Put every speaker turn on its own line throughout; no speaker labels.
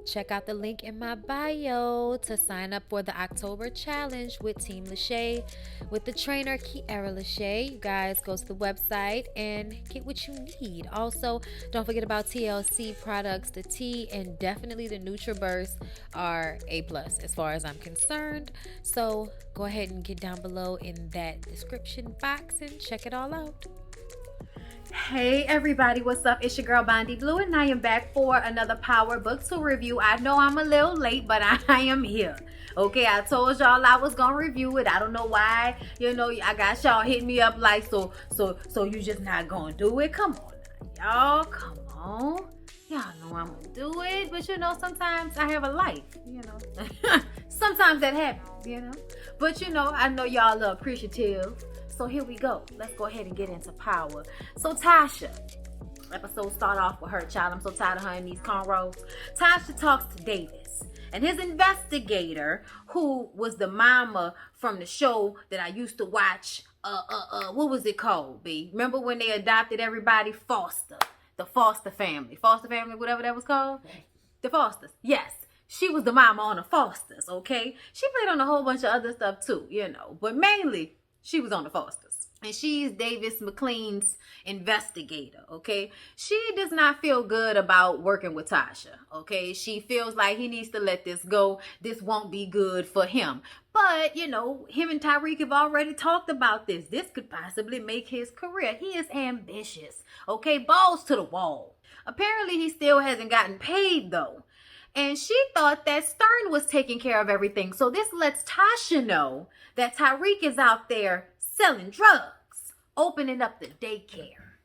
Check out the link in my bio to sign up for the October challenge with Team LASHAE with the trainer Kiara LASHAE. You guys go to the website and get what you need. Also, don't forget about TLC products. The tea and definitely the NutriBurst are A plus as far as I'm concerned. So go ahead and get down below in that description box and check it all out.
Hey everybody, what's up? It's your girl Bondy Blue, and I am back for another Power Book 2 review. I know I'm a little late, but I am here. Okay, I told y'all I was gonna review it. I don't know why, I got y'all hit me up like so you just not gonna do it. Come on now, y'all, come on. Y'all know I'm gonna do it, but sometimes I have a life, sometimes that happens, but I know y'all are appreciative. So here we go. Let's go ahead and get into Power. So Tasha, episode start off with her, child. I'm so tired of her in these cornrows. Tasha talks to Davis, and his investigator, who was the mama from the show that I used to watch. What was it called, B? Remember when they adopted everybody? Foster. The Foster family. Foster family, whatever that was called? The Fosters. Yes. She was the mama on the Fosters, okay? She played on a whole bunch of other stuff too, but mainly she was on the Fosters. And she's Davis McLean's investigator, okay? She does not feel good about working with Tasha, okay? She feels like he needs to let this go. This won't be good for him. But, him and Tariq have already talked about this. This could possibly make his career. He is ambitious, okay? Balls to the wall. Apparently, he still hasn't gotten paid, though. And she thought that Stern was taking care of everything. So this lets Tasha know that Tariq is out there selling drugs, opening up the daycare.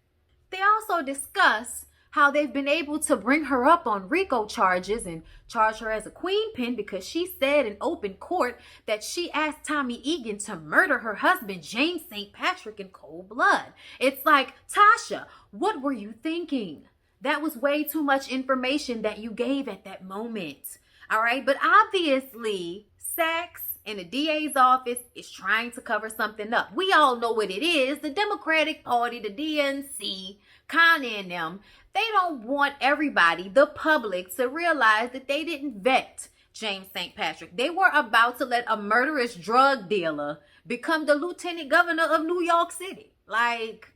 They also discuss how they've been able to bring her up on RICO charges and charge her as a queen pin because she said in open court that she asked Tommy Egan to murder her husband, James St. Patrick, in cold blood. It's like, Tasha, what were you thinking? That was way too much information that you gave at that moment. All right. But obviously, Sachs and the DA's office is trying to cover something up. We all know what it is. The Democratic Party, the DNC, Con and them, they don't want everybody, the public, to realize that they didn't vet James St. Patrick. They were about to let a murderous drug dealer become the lieutenant governor of New York City. Like,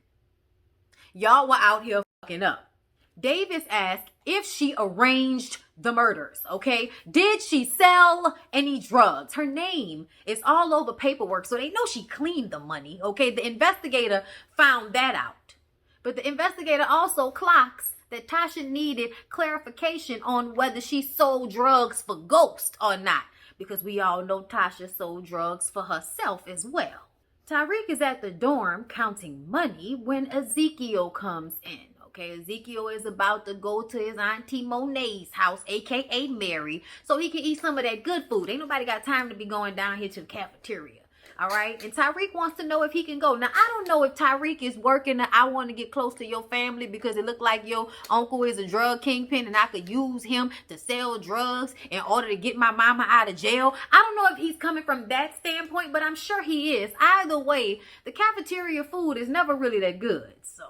y'all were out here fucking up. Davis asked if she arranged the murders, okay? Did she sell any drugs? Her name is all over paperwork, so they know she cleaned the money, okay? The investigator found that out. But the investigator also clocks that Tasha needed clarification on whether she sold drugs for Ghost or not, because we all know Tasha sold drugs for herself as well. Tariq is at the dorm counting money when Ezekiel comes in. Okay, Ezekiel is about to go to his auntie Monet's house, aka Mary, so he can eat some of that good food. Ain't nobody got time to be going down here to the cafeteria. All right, and Tariq wants to know if he can go. Now, I don't know if Tariq is working I want to get close to your family because it looked like your uncle is a drug kingpin and I could use him to sell drugs in order to get my mama out of jail. I don't know if he's coming from that standpoint, but I'm sure he is. Either way, the cafeteria food is never really that good, so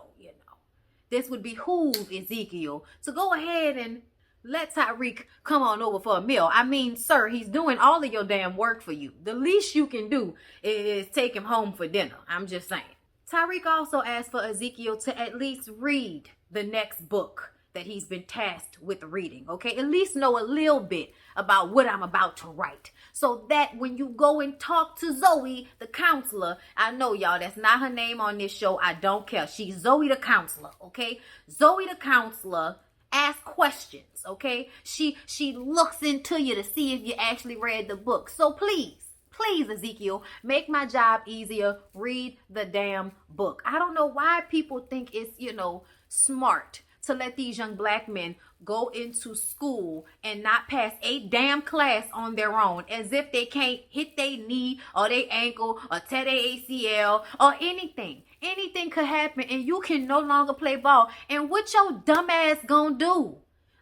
this would behoove Ezekiel to go ahead and let Tariq come on over for a meal. I mean, sir, he's doing all of your damn work for you. The least you can do is take him home for dinner. I'm just saying. Tariq also asked for Ezekiel to at least read the next book that he's been tasked with reading, okay? At least know a little bit about what I'm about to write. So that when you go and talk to Zoe, the counselor, I know y'all, that's not her name on this show. I don't care. She's Zoe the counselor, okay? Zoe the counselor asks questions, okay? She looks into you to see if you actually read the book. So please, Ezekiel, make my job easier. Read the damn book. I don't know why people think it's, smart to let these young black men go into school and not pass a damn class on their own, as if they can't hit their knee or their ankle or tear their ACL or anything. Anything could happen and you can no longer play ball. And what your dumb ass gonna do?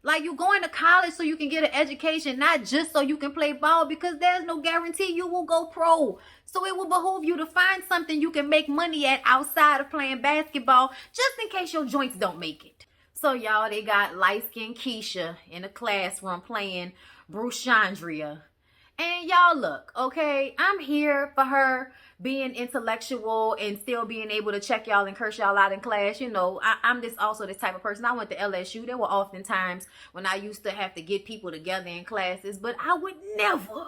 Like, you going to college so you can get an education, not just so you can play ball, because there's no guarantee you will go pro. So it will behoove you to find something you can make money at outside of playing basketball, just in case your joints don't make it. So y'all, they got light-skinned Keisha in the classroom playing Bruce Chandria. And y'all look, okay, I'm here for her being intellectual and still being able to check y'all and curse y'all out in class. You know, I'm this type of person. I went to LSU. There were often times when I used to have to get people together in classes, but I would never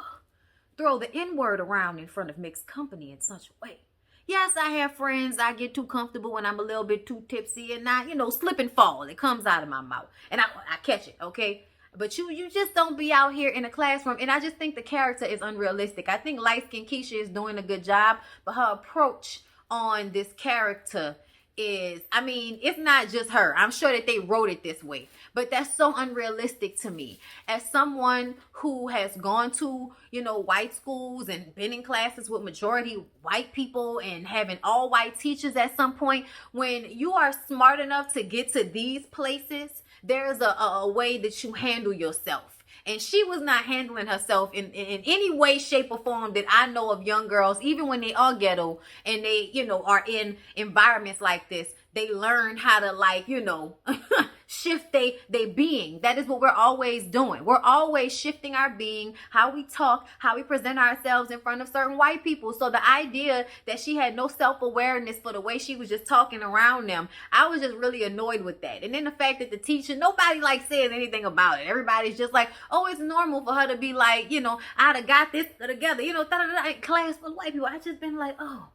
throw the N-word around in front of mixed company in such a way. Yes, I have friends. I get too comfortable when I'm a little bit too tipsy and I, slip and fall. It comes out of my mouth and I catch it, okay? But you just don't be out here in a classroom. And I just think the character is unrealistic. I think light-skinned Keisha is doing a good job, but her approach on this character is, it's not just her. I'm sure that they wrote it this way, but that's so unrealistic to me. As someone who has gone to, white schools and been in classes with majority white people and having all white teachers at some point, when you are smart enough to get to these places, there's a way that you handle yourself. And she was not handling herself in any way, shape, or form that I know of young girls, even when they are ghetto and they, are in environments like this. They learn how to shift they being. That is what we're always doing. We're always shifting our being, how we talk, how we present ourselves in front of certain white people. So the idea that she had no self-awareness for the way she was just talking around them, I was just really annoyed with that. And then the fact that the teacher, nobody says anything about it. Everybody's just like, oh, it's normal for her to be like, I'd have got this together, class full of white people. I just been like, oh,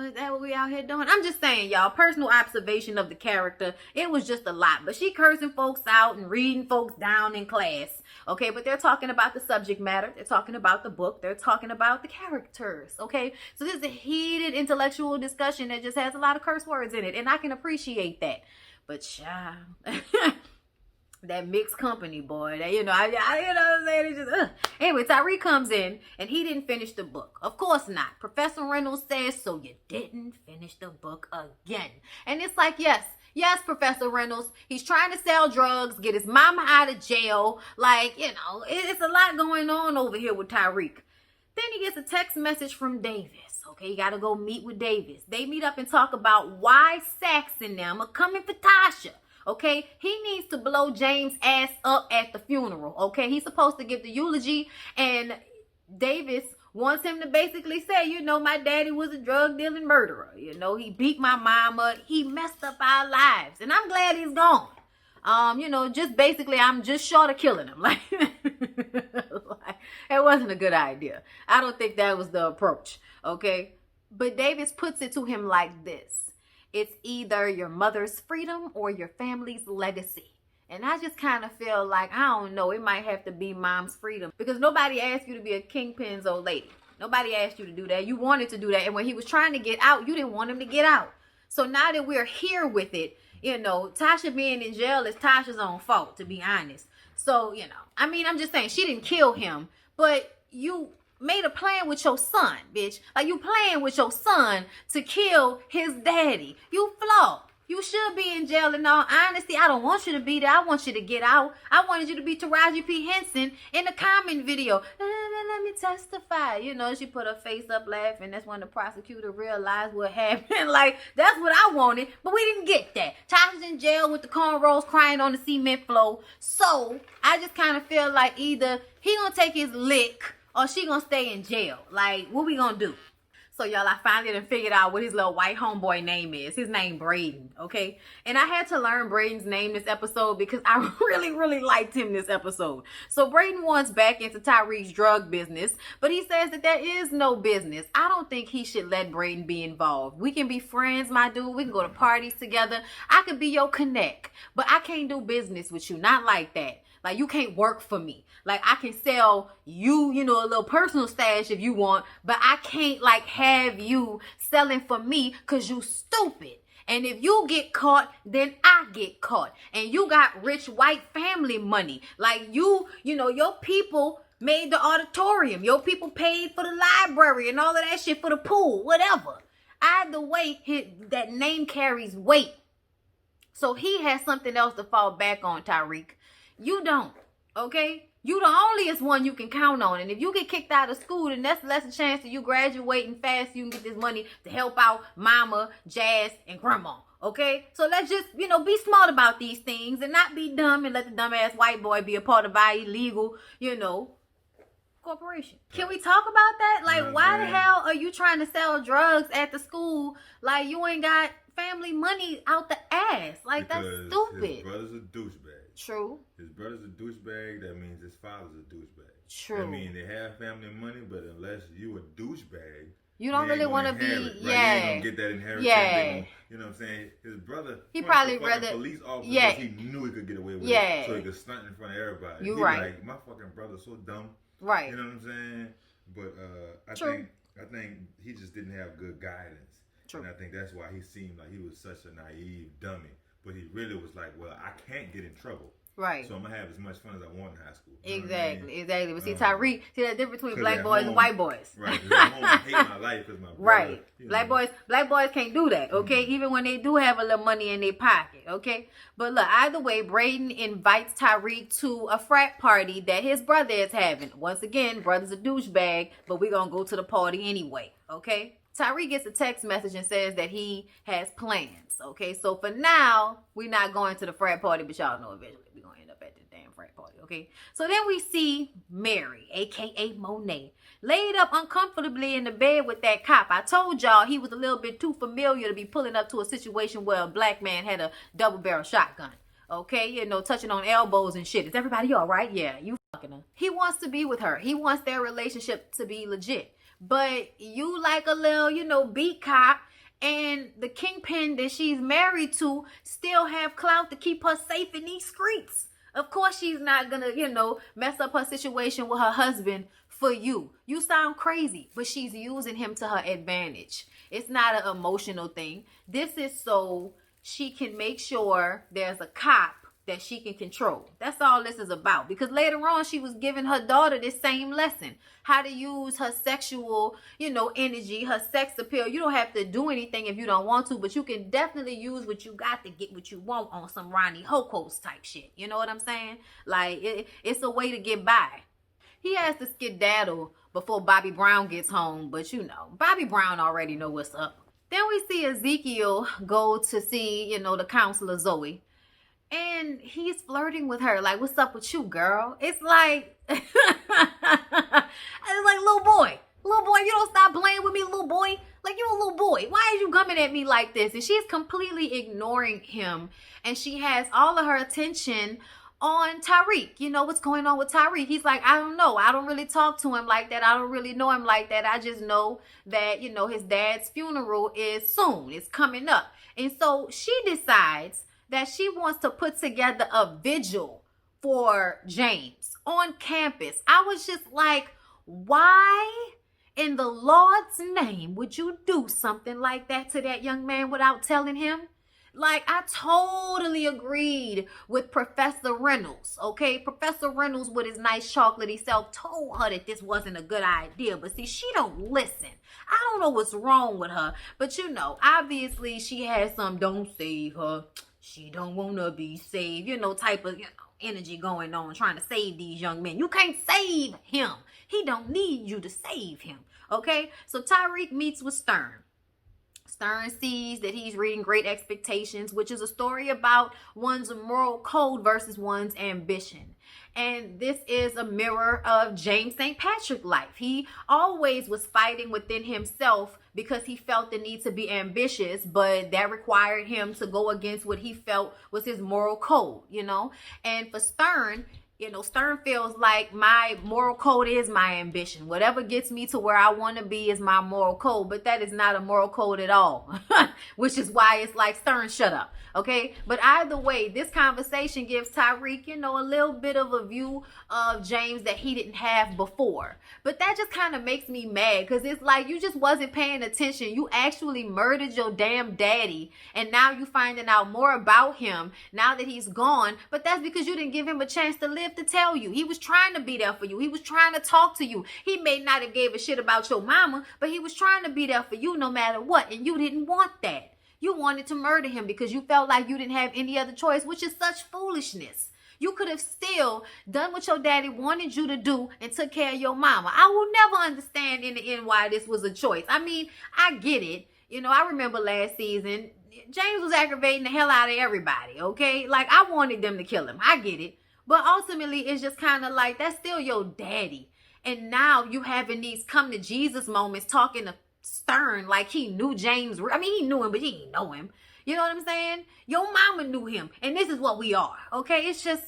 is that what we out here doing? I'm just saying, y'all, personal observation of the character. It was just a lot. But she cursing folks out and reading folks down in class. Okay, but they're talking about the subject matter. They're talking about the book. They're talking about the characters. Okay, so this is a heated intellectual discussion that just has a lot of curse words in it. And I can appreciate that. But child, that mixed company, boy, that, what I'm saying? It's just, Anyway, Tariq comes in and he didn't finish the book. Of course not. Professor Reynolds says, so you didn't finish the book again. And it's like, yes, Professor Reynolds, he's trying to sell drugs, get his mama out of jail. It's a lot going on over here with Tariq. Then he gets a text message from Davis. Okay, you got to go meet with Davis. They meet up and talk about why Sax and them are coming for Tasha. Okay, he needs to blow James' ass up at the funeral. Okay, he's supposed to give the eulogy, and Davis wants him to basically say, my daddy was a drug dealing murderer. He beat my mama. He messed up our lives, and I'm glad he's gone. Just basically, I'm just short of killing him. It wasn't a good idea. I don't think that was the approach. Okay, but Davis puts it to him like this. It's either your mother's freedom or your family's legacy. And I just kind of feel like, I don't know, it might have to be mom's freedom. Because nobody asked you to be a kingpin's old lady. Nobody asked you to do that. You wanted to do that. And when he was trying to get out, you didn't want him to get out. So now that we're here with it, Tasha being in jail is Tasha's own fault, to be honest. So, I'm just saying, she didn't kill him. But you made a plan with your son, bitch. You playing with your son to kill his daddy. You flawed. You should be in jail in all honesty. I don't want you to be there. I want you to get out. I wanted you to be Taraji P. Henson in the comment video. Let me testify. She put her face up laughing. That's when the prosecutor realized what happened. That's what I wanted. But we didn't get that. Tasha's in jail with the cornrows crying on the cement floor. So I just kind of feel like either he gonna take his lick or she gonna stay in jail. What we gonna do? So y'all, I finally done figured out what his little white homeboy name is. His name Braden, okay? And I had to learn Braden's name this episode because I really, really liked him this episode. So Braden wants back into Tariq's drug business, but he says that there is no business. I don't think he should let Braden be involved. We can be friends, my dude. We can go to parties together. I could be your connect, but I can't do business with you. Not like that. You can't work for me. I can sell you, a little personal stash if you want, but I can't have you selling for me because you stupid. And if you get caught, then I get caught. And you got rich white family money. Your people made the auditorium. Your people paid for the library and all of that shit for the pool, whatever. Either way, that name carries weight. So he has something else to fall back on, Tariq. You don't, okay? You the onlyest one you can count on. And if you get kicked out of school, then that's less a chance of you graduating fast. You can get this money to help out mama, Jazz, and grandma. Okay, so let's just, be smart about these things and not be dumb and let the dumbass white boy be a part of our illegal, corporation. Can we talk about that? Like, why the hell are you trying to sell drugs at the school? Like, you ain't got family money out the ass. Like, because that's stupid.
His brother's a douchebag.
True.
His brother's a douchebag. That means his father's a douchebag.
True.
That means they have family money, but unless you a douchebag,
you don't really want to be,
right? You ain't gonna get that inheritance.
Yeah.
You know what I'm saying? His brother,
he probably rather
police officer because he knew he could get away with it, so he could stunt in front of everybody.
You right.
Like, my fucking brother's so dumb.
Right.
You know what I'm saying? But I think he just didn't have good guidance. True. And I think that's why he seemed like he was such a naive dummy. But he really was like, well, I can't get in trouble.
Right.
So I'm going to have as much fun as I want in high school.
Exactly. But see, Tariq, see that difference between black boys and white boys.
Right. At home, I hate my life because my brother.
Right. Black boys can't do that, okay? Mm-hmm. Even when they do have a little money in their pocket, okay? But look, either way, Brayden invites Tariq to a frat party that his brother is having. Once again, brother's a douchebag, but we're going to go to the party anyway, okay? Tariq gets a text message and says that he has plans, okay? So for now, we're not going to the frat party, but y'all know eventually we're going to end up at the damn frat party, okay? So then we see Mary, a.k.a. Monet, laid up uncomfortably in the bed with that cop. I told y'all he was a little bit too familiar to be pulling up to a situation where a black man had a double-barrel shotgun, okay? Touching on elbows and shit. Is everybody all right? Yeah, you fucking her. He wants to be with her. He wants their relationship to be legit. But you like a little, beat cop, and the kingpin that she's married to still have clout to keep her safe in these streets. Of course she's not gonna, mess up her situation with her husband for you. You sound crazy, but she's using him to her advantage. It's not an emotional thing. This is so she can make sure there's a cop that she can control. That's all this is about. Because later on, she was giving her daughter this same lesson. How to use her sexual, energy, her sex appeal. You don't have to do anything if you don't want to, but you can definitely use what you got to get what you want on some Ronnie Hokos type shit. You know what I'm saying? Like, it's a way to get by. He has to skedaddle before Bobby Brown gets home, but Bobby Brown already know what's up. Then we see Ezekiel go to see, the counselor Zoe. And he's flirting with her. Like, what's up with you, girl? It's like, little boy. Little boy, you don't stop playing with me, little boy. Like, you a little boy. Why are you coming at me like this? And she's completely ignoring him. And she has all of her attention on Tariq. What's going on with Tariq? He's like, I don't know. I don't really talk to him like that. I don't really know him like that. I just know that, his dad's funeral is soon. It's coming up. And so she decides that she wants to put together a vigil for James on campus. I was just like, why in the Lord's name would you do something like that to that young man without telling him? Like, I totally agreed with Professor Reynolds, okay? Professor Reynolds with his nice chocolatey self told her that this wasn't a good idea. But see, she don't listen. I don't know what's wrong with her. But obviously she has some don't save her. She don't want to be saved, type of, energy going on trying to save these young men. You can't save him. He don't need you to save him, okay? So Tariq meets with Stern. Stern sees that he's reading Great Expectations, which is a story about one's moral code versus one's ambition. And this is a mirror of James St. Patrick's life. He always was fighting within himself because he felt the need to be ambitious, but that required him to go against what he felt was his moral code, And for Stern, Stern feels like my moral code is my ambition. Whatever gets me to where I want to be is my moral code. But that is not a moral code at all, which is why it's like, Stern, shut up. Okay. But either way, this conversation gives Tariq, a little bit of a view of James that he didn't have before. But that just kind of makes me mad because it's like you just wasn't paying attention. You actually murdered your damn daddy. And now you finding out more about him now that he's gone. But that's because you didn't give him a chance to live to tell you. He was trying to be there for you. He was trying to talk to you. He may not have gave a shit about your mama, but he was trying to be there for you no matter what. And you didn't want that. You wanted to murder him because you felt like you didn't have any other choice, which is such foolishness. You could have still done what your daddy wanted you to do and took care of your mama. I will never understand in the end why this was a choice. I mean, I get it. I remember last season, James was aggravating the hell out of everybody, okay? Like, I wanted them to kill him. I get it. But ultimately, it's just kind of like, that's still your daddy. And now you having these come to Jesus moments talking to Stern like he knew James. I mean, he knew him, but he didn't know him. You know what I'm saying? Your mama knew him. And this is what we are, okay? It's just,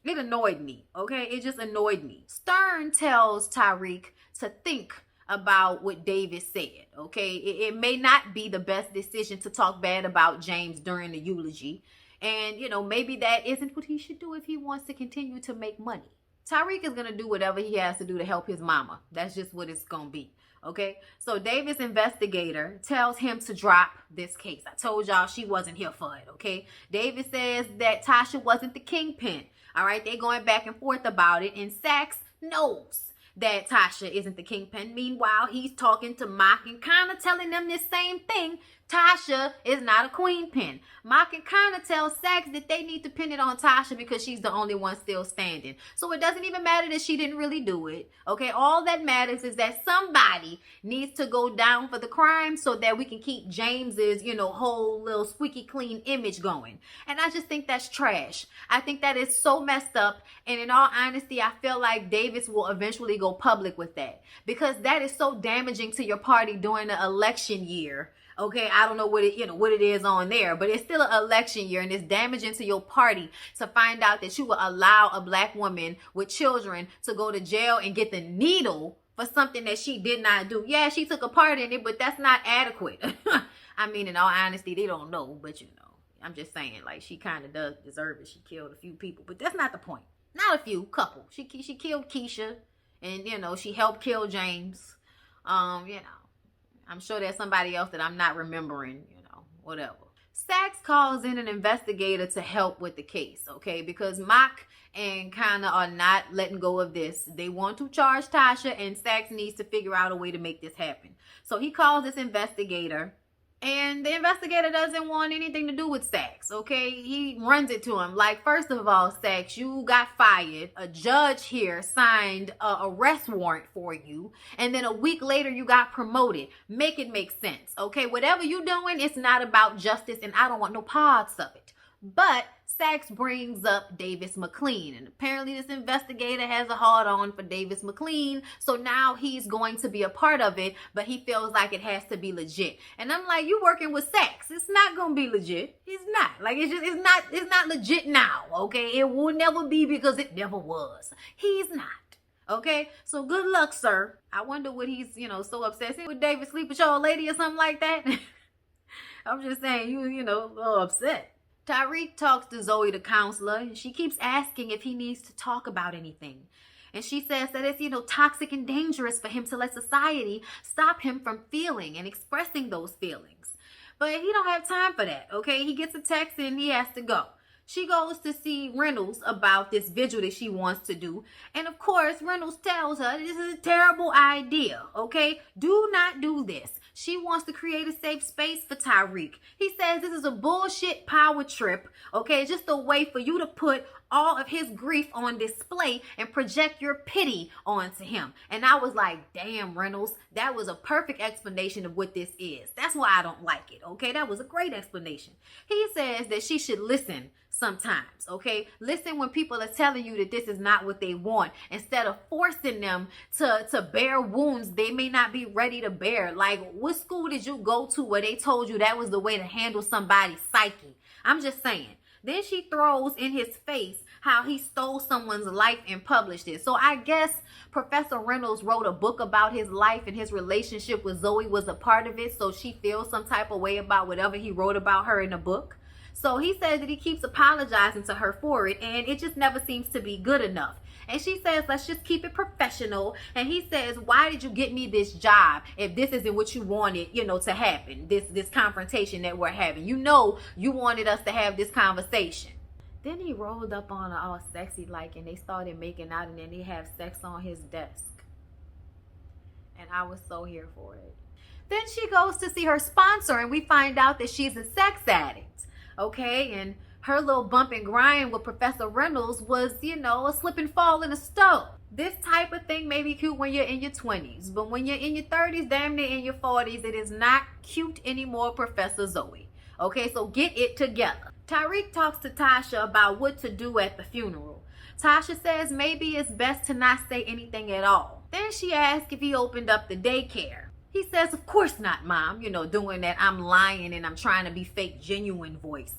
it annoyed me, okay? It just annoyed me. Stern tells Tariq to think about what David said, okay? It may not be the best decision to talk bad about James during the eulogy. And, you know, maybe that isn't what he should do if he wants to continue to make money. Tariq is going to do whatever he has to do to help his mama. That's just what it's going to be, okay? So David's investigator tells him to drop this case. I told y'all she wasn't here for it, okay? David says that Tasha wasn't the kingpin, all right? They're going back and forth about it, and Sachs knows that Tasha isn't the kingpin. Meanwhile, he's talking to Mock and kind of telling them this same thing. Tasha is not a queen pin. Mock and kind of tells Sachs that they need to pin it on Tasha because she's the only one still standing. So it doesn't even matter that she didn't really do it. Okay, all that matters is that somebody needs to go down for the crime so that we can keep James's, you know, whole little squeaky clean image going. And I just think that's trash. I think that is so messed up. And in all honesty, I feel like Davis will eventually go public with that because that is so damaging to your party during the election year. Okay, I don't know what it is on there, but it's still an election year, and it's damaging to your party to find out that you will allow a black woman with children to go to jail and get the needle for something that she did not do. Yeah, she took a part in it, but that's not adequate. I mean, in all honesty, they don't know, but you know, I'm just saying, like, she kind of does deserve it. She killed a few people, but that's not the point. Not a few, couple. She killed Keisha, and you know, she helped kill James. You know. I'm sure there's somebody else that I'm not remembering, you know, whatever. Sachs calls in an investigator to help with the case, okay? Because Mock and kind of are not letting go of this. They want to charge Tasha, and Sachs needs to figure out a way to make this happen. So he calls this investigator, and the investigator doesn't want anything to do with Sachs, okay? He runs it to him. Like, first of all, Sachs, you got fired. A judge here signed an arrest warrant for you. And then a week later, you got promoted. Make it make sense, okay? Whatever you're doing, it's not about justice, and I don't want no parts of it. But Sachs brings up Davis McLean, and apparently this investigator has a hard-on for Davis McLean, so now he's going to be a part of it, but he feels like it has to be legit. And I'm like, you working with Sachs, it's not gonna be legit. It's not. Like, it's not legit now, okay? It will never be because it never was. He's not. Okay, so good luck, sir. I wonder what he's, you know, so upset. Would David sleep with your old lady or something like that? I'm just saying, you know, a little upset. Tariq talks to Zoe, the counselor, and she keeps asking if he needs to talk about anything. And she says that it's, you know, toxic and dangerous for him to let society stop him from feeling and expressing those feelings. But he don't have time for that, okay? He gets a text and he has to go. She goes to see Reynolds about this vigil that she wants to do. And of course, Reynolds tells her this is a terrible idea, okay? Do not do this. She wants to create a safe space for Tariq. He says this is a bullshit power trip, okay? Just a way for you to put all of his grief on display and project your pity onto him. And I was like, damn, Reynolds, that was a perfect explanation of what this is. That's why I don't like it, okay? That was a great explanation. He says that she should listen sometimes, okay? Listen when people are telling you that this is not what they want, instead of forcing them to bear wounds they may not be ready to bear. Like, what school did you go to where they told you that was the way to handle somebody's psyche? I'm just saying. Then she throws in his face how he stole someone's life and published it. So I guess Professor Reynolds wrote a book about his life, and his relationship with Zoe was a part of it. So she feels some type of way about whatever he wrote about her in the book. So he says that he keeps apologizing to her for it, and it just never seems to be good enough. And she says, let's just keep it professional. And he says, why did you get me this job if this isn't what you wanted, you know, to happen? This confrontation that we're having. You know, you wanted us to have this conversation. Then he rolled up on her all sexy like, and they started making out, and then they have sex on his desk. And I was so here for it. Then she goes to see her sponsor, and we find out that she's a sex addict. Okay, and her little bump and grind with Professor Reynolds was, you know, a slip and fall in a stove. This type of thing may be cute when you're in your 20s, but when you're in your 30s, damn near in your 40s, it is not cute anymore, Professor Zoe. Okay, so get it together. Tariq talks to Tasha about what to do at the funeral. Tasha says maybe it's best to not say anything at all. Then she asks if he opened up the daycare. He says, of course not, Mom. Doing that I'm lying and I'm trying to be fake genuine voice.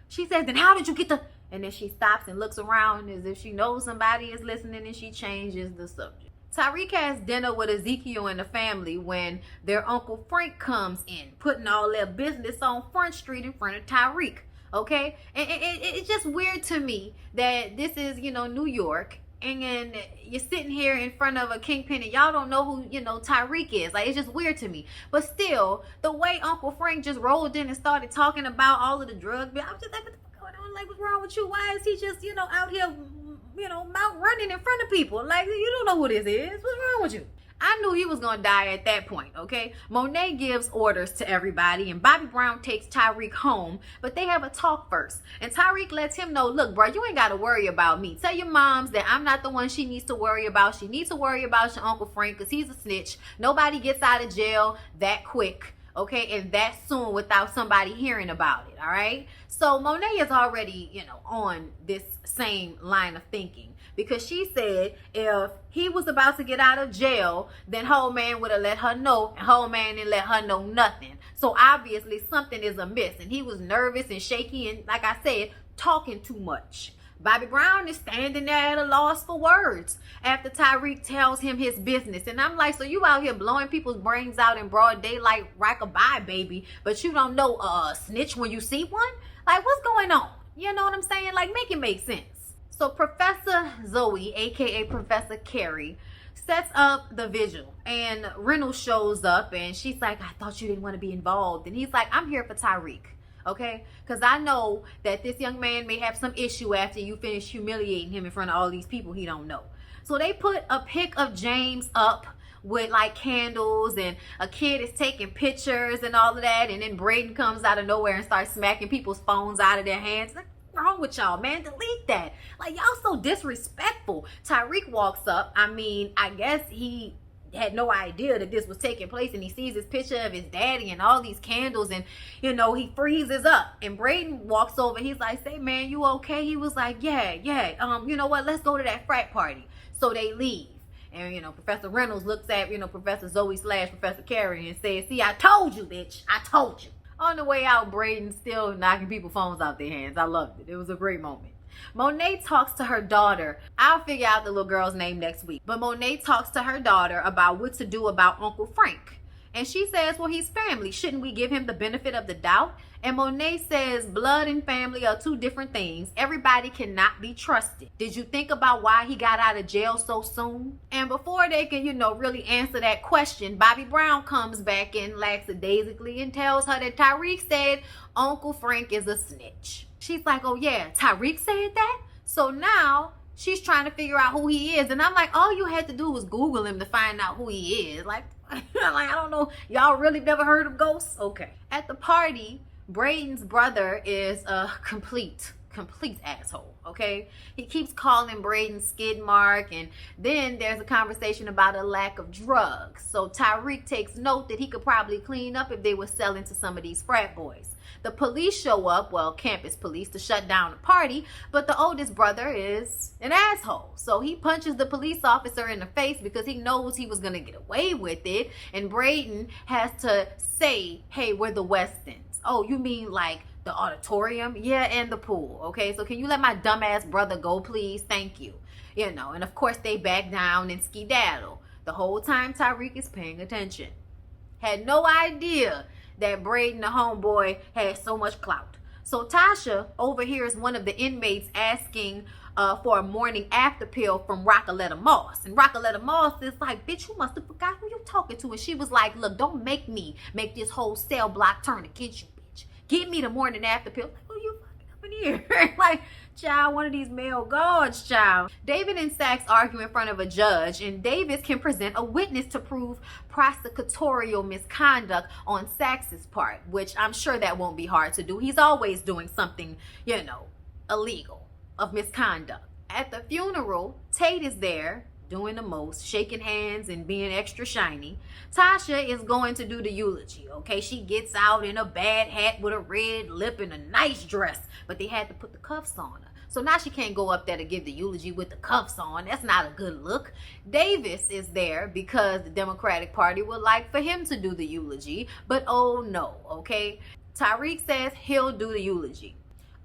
She says, then how did you get the... And then she stops and looks around as if she knows somebody is listening, and she changes the subject. Tariq has dinner with Ezekiel and the family when their Uncle Frank comes in, putting all their business on Front Street in front of Tariq. Okay? And it's just weird to me that this is, New York, and you're sitting here in front of a kingpin and y'all don't know who, Tariq is. Like, it's just weird to me. But still, the way Uncle Frank just rolled in and started talking about all of the drug bills, I was just like, what the fuck going on? Like, what's wrong with you? Why is he just, out here, mouth running in front of people? Like, you don't know who this is. What's wrong with you? I knew he was gonna die at that point, okay? Monet gives orders to everybody, and Bobby Brown takes Tariq home, but they have a talk first. And Tariq lets him know, look, bro, you ain't gotta worry about me. Tell your moms that I'm not the one she needs to worry about. She needs to worry about your Uncle Frank, because he's a snitch. Nobody gets out of jail that quick, okay, and that soon without somebody hearing about it, all right? So Monet is already, on this same line of thinking. Because she said if he was about to get out of jail, then whole man would have let her know, and whole man didn't let her know nothing. So obviously something is amiss, and he was nervous and shaky and, like I said, talking too much. Bobby Brown is standing there at a loss for words after Tariq tells him his business. And I'm like, so you out here blowing people's brains out in broad daylight, rock-a-bye, baby, but you don't know a snitch when you see one? Like, what's going on? You know what I'm saying? Like, make it make sense. So Professor Zoe, aka Professor Carrie, sets up the vigil, and Reynolds shows up, and she's like, I thought you didn't want to be involved. And he's like, I'm here for Tariq, okay? Because I know that this young man may have some issue after you finish humiliating him in front of all these people he don't know. So they put a pic of James up with like candles, and a kid is taking pictures and all of that, and then Braden comes out of nowhere and starts smacking people's phones out of their hands. Wrong with y'all, man? Delete that. Like, y'all so disrespectful. Tariq walks up. I guess he had no idea that this was taking place, and he sees this picture of his daddy and all these candles, and he freezes up. And Braden walks over. He's like, say, man, you okay? He was like, yeah, you know what, let's go to that frat party. So they leave. And Professor Reynolds looks at Professor Zoe / Professor Carrie and says, see, I told you, bitch, I told you. On the way out, Braden still knocking people's phones out their hands. I loved it. It was a great moment. Monet talks to her daughter. I'll figure out the little girl's name next week. But Monet talks to her daughter about what to do about Uncle Frank. And she says, well, he's family. Shouldn't we give him the benefit of the doubt? And Monet says blood and family are two different things. Everybody cannot be trusted. Did you think about why he got out of jail so soon? And before they can, really answer that question, Bobby Brown comes back in lackadaisically and tells her that Tariq said Uncle Frank is a snitch. She's like, oh yeah, Tariq said that? So now she's trying to figure out who he is. And I'm like, all you had to do was Google him to find out who he is. Like, I don't know. Y'all really never heard of ghosts? Okay. At the party, Braden's brother is a complete asshole, okay? He keeps calling Braden skid mark, and then there's a conversation about a lack of drugs. So Tariq takes note that he could probably clean up if they were selling to some of these frat boys. The police show up, well, campus police, to shut down the party, but the oldest brother is an asshole. So he punches the police officer in the face because he knows he was going to get away with it, and Braden has to say, hey, we're the Westons. Oh, you mean like the auditorium? Yeah, and the pool. Okay, so can you let my dumbass brother go, please? Thank you. And of course they back down and skedaddle. The whole time Tariq is paying attention. Had no idea that Braden, the homeboy, had so much clout. So Tasha overhears one of the inmates asking for a morning after pill from Rockaletta Moss. And Rockaletta Moss is like, bitch, you must have forgot who you talking to. And she was like, look, don't make me make this whole cell block turn against you, bitch. Give me the morning after pill. Like, who you fucking up in here? Like, child, one of these male guards, child. David and Sachs argue in front of a judge, and Davis can present a witness to prove prosecutorial misconduct on Sachs's part, which I'm sure that won't be hard to do. He's always doing something, illegal, of misconduct. At the funeral, Tate is there, doing the most, shaking hands and being extra shiny. Tasha is going to do the eulogy, okay? She gets out in a bad hat with a red lip and a nice dress, but they had to put the cuffs on her. So now she can't go up there to give the eulogy with the cuffs on. That's not a good look. Davis is there because the Democratic Party would like for him to do the eulogy, but oh no, okay? Tariq says he'll do the eulogy.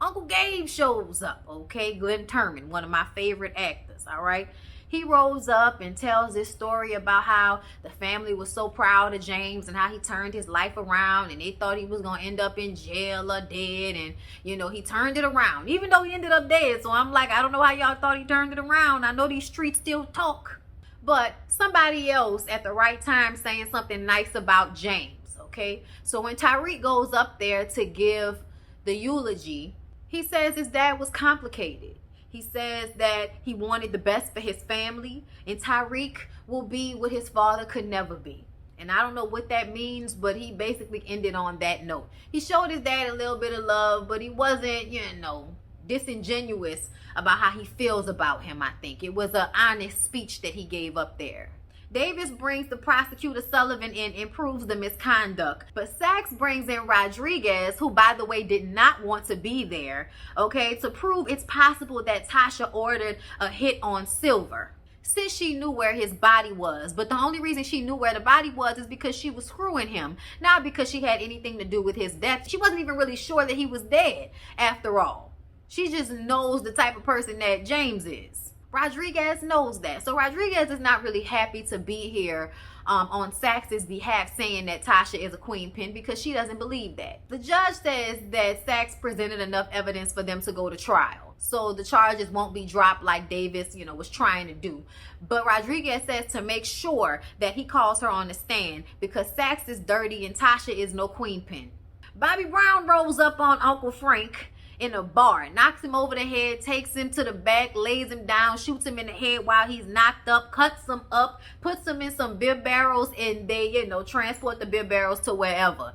Uncle Gabe shows up, okay? Glenn Turman, one of my favorite actors, all right? He rolls up and tells this story about how the family was so proud of James and how he turned his life around and they thought he was going to end up in jail or dead. And, you know, he turned it around, even though he ended up dead. So I'm like, I don't know how y'all thought he turned it around. I know these streets still talk. But somebody else at the right time saying something nice about James, okay? So when Tariq goes up there to give the eulogy, he says his dad was complicated. He says that he wanted the best for his family, and Tariq will be what his father could never be. And I don't know what that means, but he basically ended on that note. He showed his dad a little bit of love, but he wasn't, you know, disingenuous about how he feels about him, I think. It was an honest speech that he gave up there. Davis brings the prosecutor Sullivan in and proves the misconduct. But Sachs brings in Rodriguez, who, by the way, did not want to be there, okay, to prove it's possible that Tasha ordered a hit on Silver, since she knew where his body was. But the only reason she knew where the body was is because she was screwing him, not because she had anything to do with his death. She wasn't even really sure that he was dead, after all. She just knows the type of person that James is. Rodriguez knows that. So Rodriguez is not really happy to be here on Sachs's behalf, saying that Tasha is a queen pin, because she doesn't believe that. The judge says that Sachs presented enough evidence for them to go to trial, so the charges won't be dropped like Davis, you know, was trying to do. But Rodriguez says to make sure that he calls her on the stand, because Sachs is dirty and Tasha is no queen pin. Bobby Brown rolls up on Uncle Frank in a bar, knocks him over the head, takes him to the back, lays him down, shoots him in the head while he's knocked up, cuts him up, puts him in some beer barrels, and they, you know, transport the beer barrels to wherever.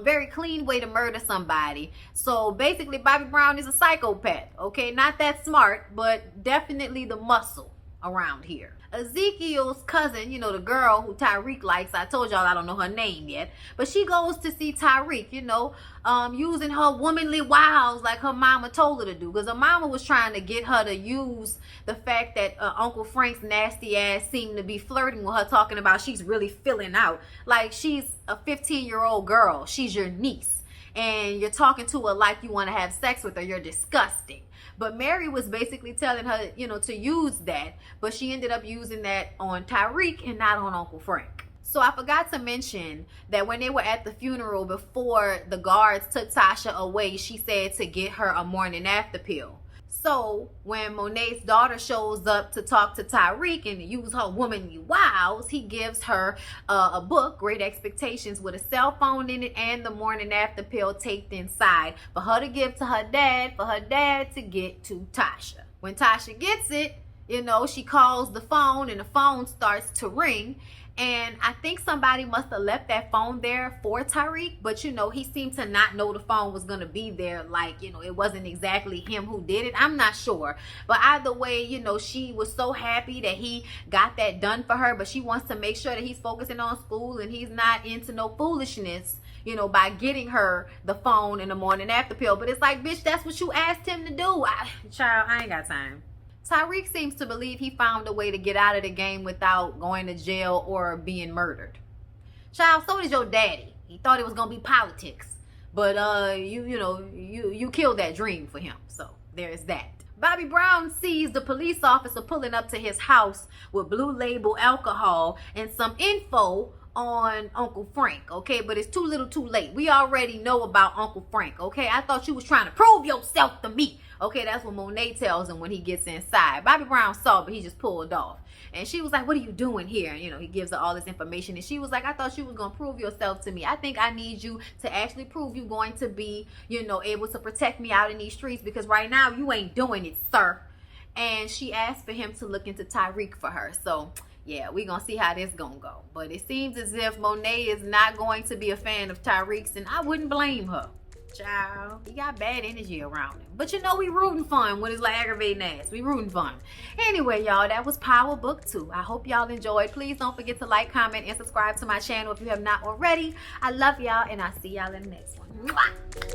Very clean way to murder somebody. So basically, Bobby Brown is a psychopath, okay? Not that smart, but definitely the muscle around here. Ezekiel's cousin, you know, the girl who Tariq likes, I told y'all I don't know her name yet, but she goes to see Tariq, you know, using her womanly wiles like her mama told her to do, because her mama was trying to get her to use the fact that Uncle Frank's nasty ass seemed to be flirting with her, talking about she's really filling out like she's a 15-year-old girl. She's your niece and you're talking to her like you want to have sex with her. You're disgusting. But Mary was basically telling her, you know, to use that, but she ended up using that on Tariq and not on Uncle Frank. So I forgot to mention that when they were at the funeral, before the guards took Tasha away, she said to get her a morning after pill. So when Monet's daughter shows up to talk to Tariq and use her womanly wiles, he gives her a book, Great Expectations, with a cell phone in it and the morning after pill taped inside for her to give to her dad, for her dad to get to Tasha. When Tasha gets it, you know, she calls the phone and the phone starts to ring. And I think somebody must have left that phone there for Tariq, but you know, he seemed to not know the phone was going to be there. Like, you know, it wasn't exactly him who did it. I'm not sure. But either way, you know, she was so happy that he got that done for her, but she wants to make sure that he's focusing on school and he's not into no foolishness, you know, by getting her the phone in the morning after pill. But it's like, bitch, that's what you asked him to do. Child, I ain't got time. Tariq seems to believe he found a way to get out of the game without going to jail or being murdered. Child, so did your daddy. He thought it was gonna be politics, but you killed that dream for him. So there's that. Bobby Brown sees the police officer pulling up to his house with Blue Label alcohol and some info on Uncle Frank, okay? But it's too little too late. We already know about Uncle Frank, okay? I thought you was trying to prove yourself to me. Okay, that's what Monet tells him when he gets inside. Bobby Brown saw, but he just pulled off. And she was like, what are you doing here? And, you know, he gives her all this information. And she was like, I thought you was going to prove yourself to me. I think I need you to actually prove you're going to be, you know, able to protect me out in these streets, because right now you ain't doing it, sir. And she asked for him to look into Tariq for her. So, yeah, we're going to see how this going to go. But it seems as if Monet is not going to be a fan of Tariq's, and I wouldn't blame her. Child, he got bad energy around him. But you know we rooting for him when it's like aggravating ass. We rooting for him. Anyway, y'all, that was Power Book 2. I hope y'all enjoyed. Please don't forget to like, comment, and subscribe to my channel if you have not already. I love y'all, and I'll see y'all in the next one. Mwah!